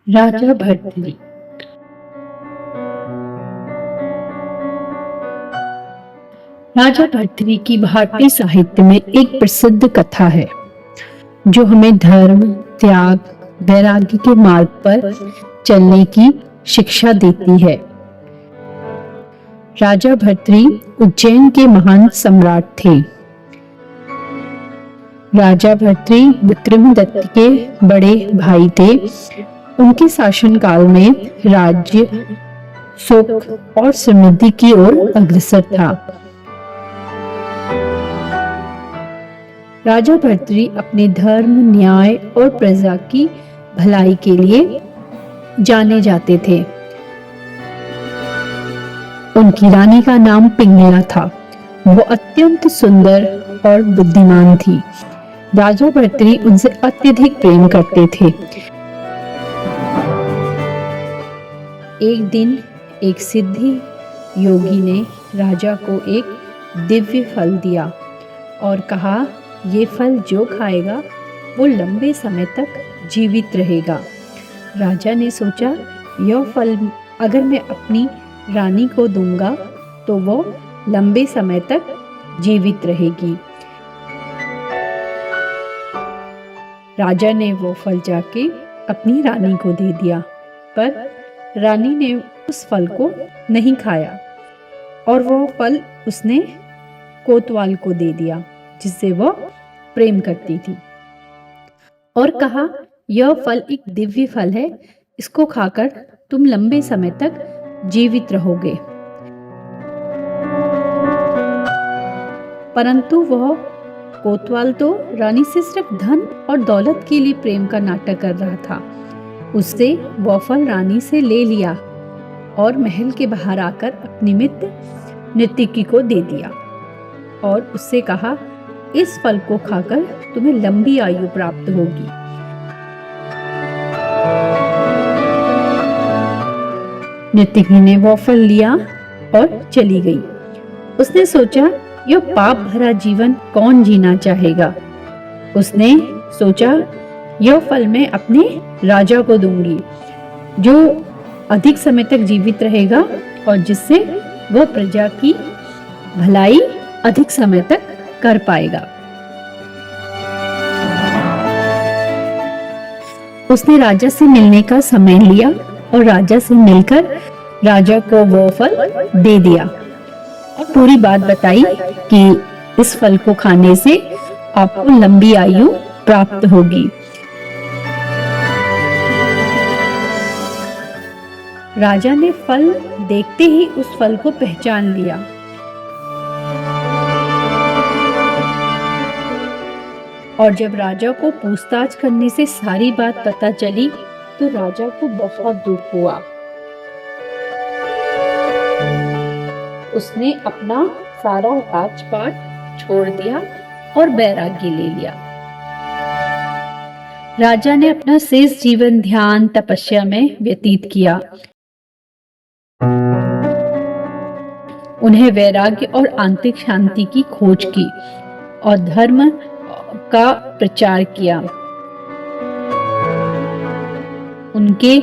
राजा भर्तृ। राजा भर्तृ की भारतीय साहित्य में एक प्रसिद्ध कथा है जो हमें धर्म, त्याग, वैराग्य के मार्ग पर चलने की शिक्षा देती है। राजा भर्तृ उज्जैन के महान सम्राट थे। राजा भर्तृ विक्रमदत्त के बड़े भाई थे। उनके शासनकाल में राज्य सुख और समृद्धि की ओर अग्रसर था। राजा भर्तृ अपने धर्म, न्याय और प्रजा की भलाई के लिए जाने जाते थे। उनकी रानी का नाम पिंगला था। वो अत्यंत सुंदर और बुद्धिमान थी। राजा भर्तृ उनसे अत्यधिक प्रेम करते थे। एक दिन एक सिद्धि योगी ने राजा को एक दिव्य फल दिया और कहा, ये फल जो खाएगा वो लंबे समय तक जीवित रहेगा। राजा ने सोचा, यह फल अगर मैं अपनी रानी को दूंगा तो वो लंबे समय तक जीवित रहेगी। राजा ने वो फल जाके अपनी रानी को दे दिया, पर रानी ने उस फल को नहीं खाया और वो फल उसने कोतवाल को दे दिया जिससे वो प्रेम करती थी, और कहा, यह फल एक दिव्य फल है, इसको खाकर तुम लंबे समय तक जीवित रहोगे। परंतु वह कोतवाल तो रानी से सिर्फ धन और दौलत के लिए प्रेम का नाटक कर रहा था। उससे वह फल रानी से ले लिया और महल के बाहर आकर अपनी मित्र नृत्यकी को दे दिया और उससे कहा, इस फल को खाकर तुम्हें लंबी आयु प्राप्त होगी। नृत्यकी ने वो फल लिया और चली गई। उसने सोचा, यह पाप भरा जीवन कौन जीना चाहेगा। उसने सोचा, यह फल मैं अपने राजा को दूंगी जो अधिक समय तक जीवित रहेगा और जिससे वह प्रजा की भलाई अधिक समय तक कर पाएगा। उसने राजा से मिलने का समय लिया और राजा से मिलकर राजा को वो फल दे दिया और पूरी बात बताई कि इस फल को खाने से आपको लंबी आयु प्राप्त होगी। राजा ने फल देखते ही उस फल को पहचान लिया। और जब राजा को पूछताछ करने से सारी बात पता चली तो राजा को बहुत दुख हुआ। उसने अपना सारा राजपाट छोड़ दिया और वैराग्य ले लिया। राजा ने अपना शेष जीवन ध्यान तपस्या में व्यतीत किया। उन्हें वैराग्य और आंतरिक शांति की खोज की और धर्म का प्रचार किया। उनके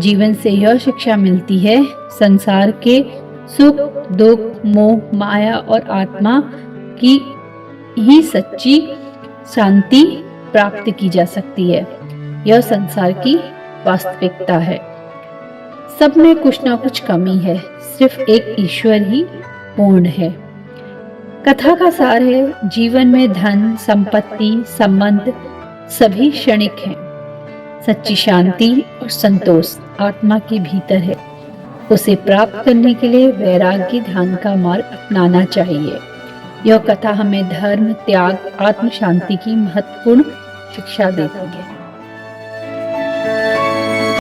जीवन से यह शिक्षा मिलती है, संसार के सुख, दुख, मोह, माया और आत्मा की ही सच्ची शांति प्राप्त की जा सकती है। यह संसार की वास्तविकता है। सब में कुछ ना कुछ कमी है, सिर्फ एक ईश्वर ही पूर्ण है। कथा का सार है, जीवन में धन, संपत्ति, संबंध सभी क्षणिक हैं। सच्ची शांति और संतोष आत्मा के भीतर है। उसे प्राप्त करने के लिए वैराग्य ध्यान का मार्ग अपनाना चाहिए। यह कथा हमें धर्म, त्याग, आत्म शांति की महत्वपूर्ण शिक्षा देती है।